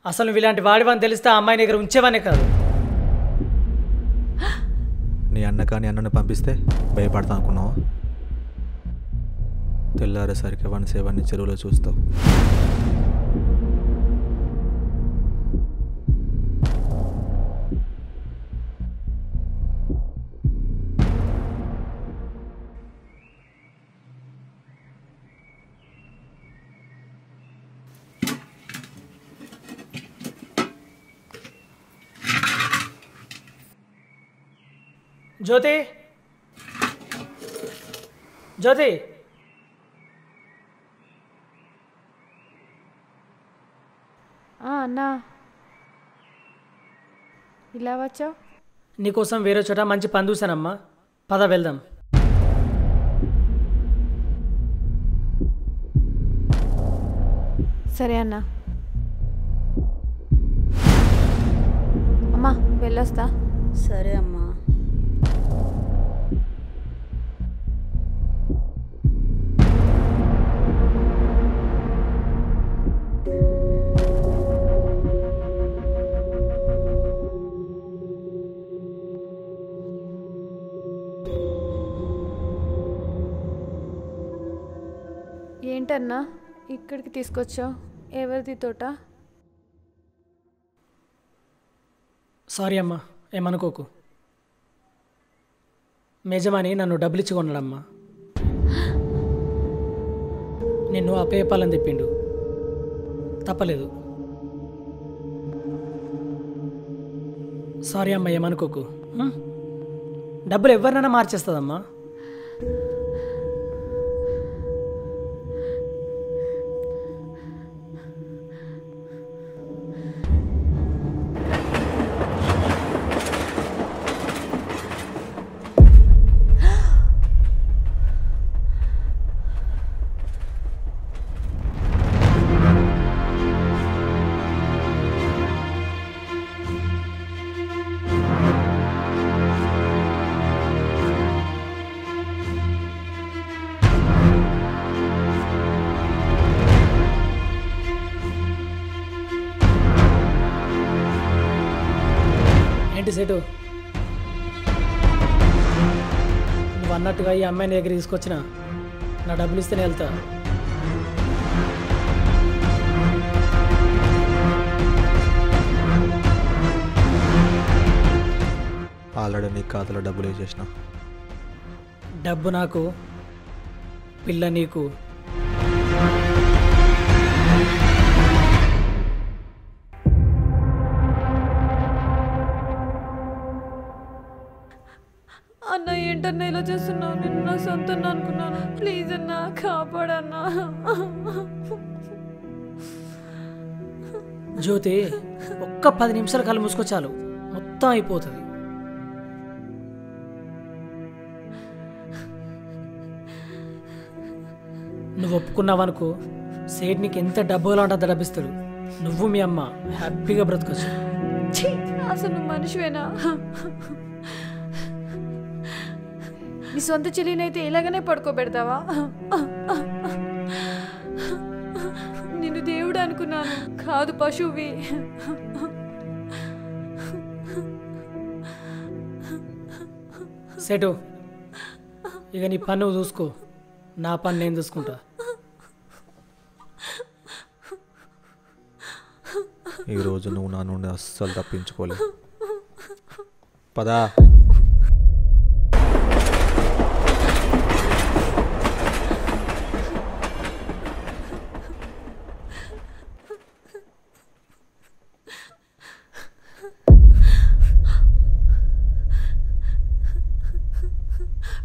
అసలు నువ్వు ఇలాంటి వాడివని తెలిస్తే ఆ అమ్మాయి దగ్గర ఉంచేవానే కాదు. నీ అన్న కానీ అన్నను పంపిస్తే భయపడతా అనుకున్నావా? తెల్లారేసరికి వన్ చెరువులో చూస్తావు. జ్యోతి, జ్యోతి, అన్నా ఇలా వచ్చావు? నీకోసం వేరే చోట మంచి పని చూశానమ్మా, పద వెళ్దాం. సరే అన్నా. అమ్మా వెళ్ళొస్తా. సరే అమ్మా. ఏంటన్నా ఇక్కడికి తీసుకొచ్చావు? ఎవరిది తోట? సారీ అమ్మా, ఏమనుకోకు. యజమాని నన్ను డబ్బులు ఇచ్చి కొన్నాడమ్మా. నిన్ను అప్పయ్యపాలని తెప్పిండు, తప్పలేదు. సారీ అమ్మా, ఏమనుకోకు. డబ్బులు ఎవరినైనా మార్చేస్తుందమ్మా. ఏంటి సెటు, నువ్వు అన్నట్టుగా ఈ అమ్మాయిని దగ్గర తీసుకొచ్చిన నా డబ్బులు ఇస్తేనే వెళ్తా. ఆల్రెడీ నీ ఖాతాలో డబ్బులు వేసేసిన. డబ్బు నాకు, పిల్ల నీకు. అన్న ఏంటన్నా ఇలా చేస్తున్నావు? నేను నా సొంతం అనుకున్నాను. ప్లీజ్ అన్నా కాపాడన్నా. జ్యోతి, ఒక్క 10 నిమిషాలు కళ్ళు మూసుకో చాలు, మొత్తం అయిపోతుంది. నువ్వు ఒప్పుకున్నావనుకో, సేట్ నీకు ఎంత డబ్బులు అంటే అంత డబ్బిస్తాడు. నువ్వు మీ అమ్మ హ్యాపీగా బ్రతకొచ్చు. అసలు నువ్వు మనిషివేనా? నీ సొంత చెల్లినైతే ఇలాగనే పడుకోబెడతావా? నిన్ను దేవుడు అనుకున్నాను, కాదు పశువువి. సెటు, ఇక నీ పని నువ్వు చూసుకో, నా పని నేను చూసుకుంటా. ఈరోజు నువ్వు నా నుండి అస్సలు తప్పించుకోలేవు. పదా.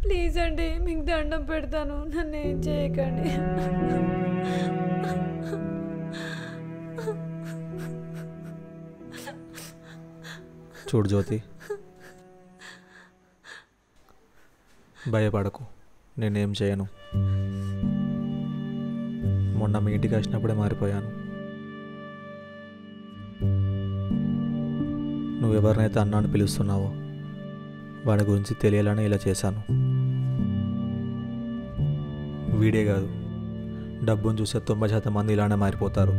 ప్లీజ్ అండి, మీకు దండం పెడతాను, నన్ను ఏం చేయకండి. చూడు జ్యోతి, భయపడకు, నేనేం చేయను. మొన్న మీ ఇంటికి వచ్చినప్పుడే మారిపోయాను. నువ్వెవరినైతే అన్నాను పిలుస్తున్నావో వాడి గురించి తెలియాలని ఇలా చేశాను. వీడే కాదు, డబ్బును చూసే 90% మంది ఇలానే మారిపోతారు.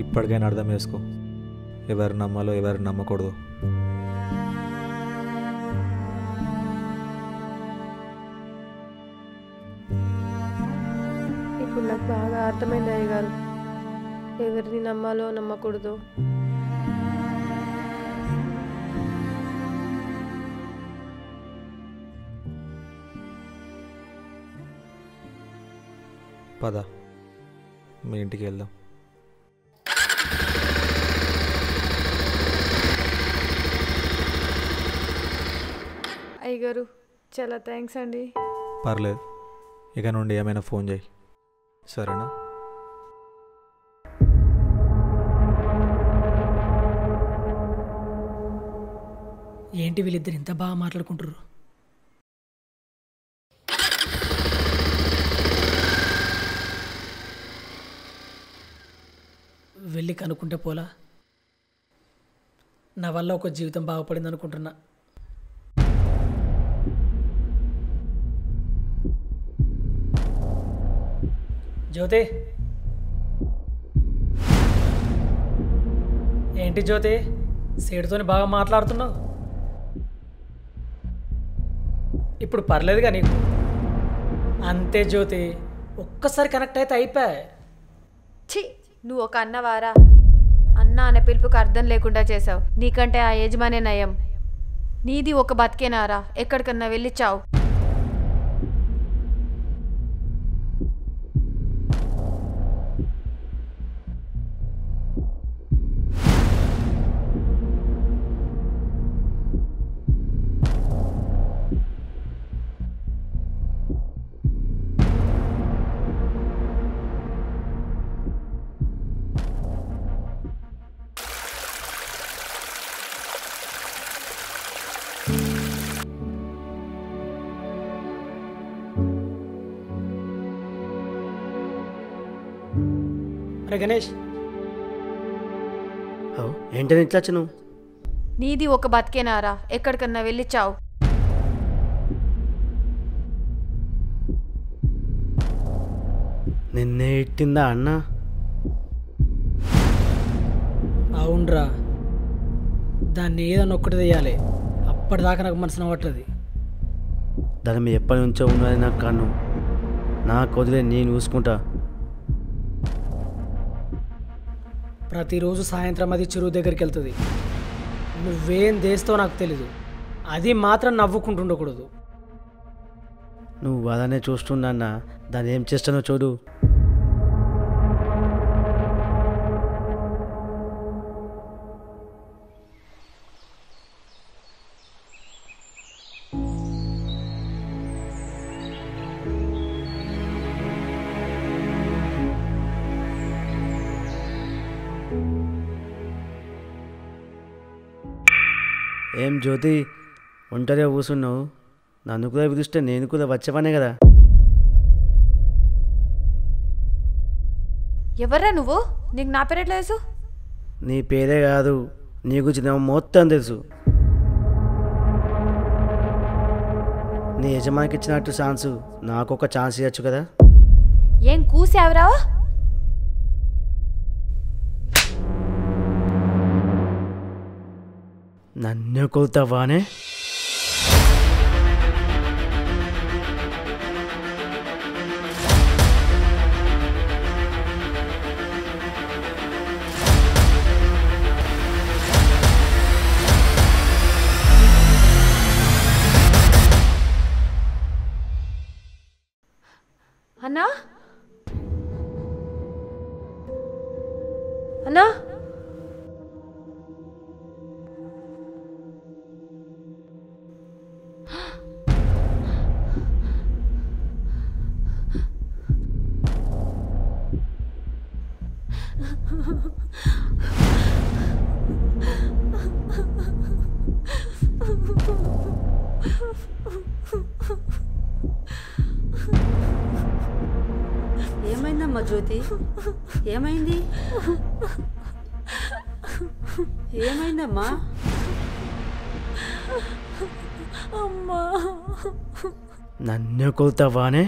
ఇప్పటికైనా అర్థం చేసుకో, ఎవరు నమ్మాలో ఎవరు నమ్మకూడదు. ఇప్పుడు నాకు బాగా అర్థమైంది అయ్యగారు, ఎవరిని నమ్మాలో నమ్మకూడదు. పద, మీ ఇంటికి వెళ్దాం. అయ్యగారు చాలా థ్యాంక్స్ అండి. పర్లేదు, ఇక నుండి ఏమైనా ఫోన్ చేయి, సరేనా? ఏంటి వీళ్ళిద్దరు ఇంత బాగా మాట్లాడుకుంటారు? వెళ్ళి కనుక్కుంటే పోలా? నా వల్ల ఒక జీవితం బాగుపడింది అనుకుంటున్నా. జ్యోతి, ఏంటి జ్యోతి సేటుతోని బాగా మాట్లాడుతున్నావు? ఇప్పుడు పర్లేదుగా నీకు? అంతే జ్యోతి, ఒక్కసారి కనెక్ట్ అయితే అయిపోయా. ఛీ, నువ్వు ఒక అన్నవారా? అన్న అనే పిలుపుకి అర్థం లేకుండా చేసావు. నీకంటే ఆ యజమానే నయం. నీది ఒక బతికేనారా? ఎక్కడికన్నా వెళ్ళి చావు. అరే గణేష్, ఏంటని ఇట్లా వచ్చి నువ్వు? నీది ఒక బతికేనారా? ఎక్కడికన్నా వెళ్ళి చావు. నిన్నే ఇట్టిందా అన్న? అవునరా, దాన్ని ఏదన్నా ఒక్కటి తీయాలి. అప్పటిదాకా నాకు మనసున పట్టది. దాని మీద ఎప్పటి నుంచో ఉన్నది నాకు కన్ను. నాకు వదిలే, నేను చూసుకుంటా. ప్రతిరోజు సాయంత్రం అది చెరువు దగ్గరికి వెళ్తుంది. నువ్వేం చేస్తావో నాకు తెలీదు, అది మాత్రం నవ్వుకుంటుండకూడదు. నువ్వు అలానే చూస్తున్నా, దాన్ని ఏం చేస్తానో చూడు. ఏం జ్యోతి, ఒంటరిగా కూర్చున్నావు? నన్ను కూడా పిలిస్తే నేను కూడా వచ్చేవానే కదా. ఎవర్రా నువ్వు? నీకు నా పేరు ఎట్లా తెలుసు? నీ పేరే కాదు, నీ గురించి నాకు మొత్తం తెలుసు. నీ యజమానికి ఇచ్చినట్టు ఛాన్సు నాకు ఒక ఛాన్స్ ఇవ్వచ్చు కదా. ఏం కూసావురా? నన్ను కొలుతావానే? అన్నా, అన్నా, ఏమైందమ్మా జ్యోతి? ఏమైంది? ఏమైందమ్మా? అమ్మా, నన్ను కొలుతావానే?